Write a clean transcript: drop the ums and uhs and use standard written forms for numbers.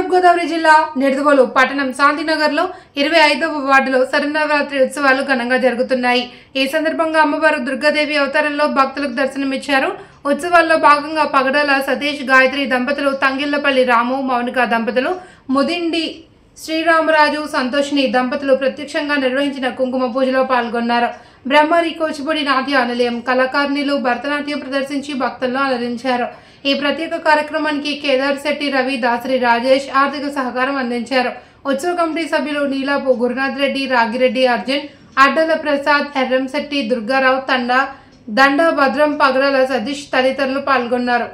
తూర్పు గోదావరి జిల్లా నిడదవోలు పట్టణం శాంతినగర్లో 25వ వార్డులో శరన్నవరాత్రి ఉత్సవాలు ఘనంగా జరుగుతున్నాయి। ఈ సందర్భంగా అమ్మవారు దుర్గాదేవి అవతారంలో భక్తులకు దర్శనమిచ్చారు। ఉత్సవాల్లో భాగంగా పగడాల సతీష్ గాయత్రి దంపతులు, తంగిళ్లపల్లి రాము మౌనిక దంపతులు, ముదిండి శ్రీరామరాజు సంతోషిని దంపతులు ప్రత్యక్షంగా నిర్వహించిన కుంకుమ పూజలో పాల్గొన్నారు। బ్రహ్మరి కూచిపూడి నాట్య నిలయం కళాకారులు భరతనాట్యం ప్రదర్శించి భక్తులను అలరించారు। ఈ ప్రత్యేక కార్యక్రమానికి కేదార్ శెట్టి రవి, దాసరి రాజేష్ ఆర్థిక సహకారం అందించారు। ఉత్సవ కమిటీ సభ్యులు నీలాపు గురునాథ్ రెడ్డి, రాగిరెడ్డి అర్జున్, అడ్డల ప్రసాద్, ఎర్రంశెట్టి దుర్గారావు, దండ భద్రం, పగడాల సతీష్ తదితరులు పాల్గొన్నారు।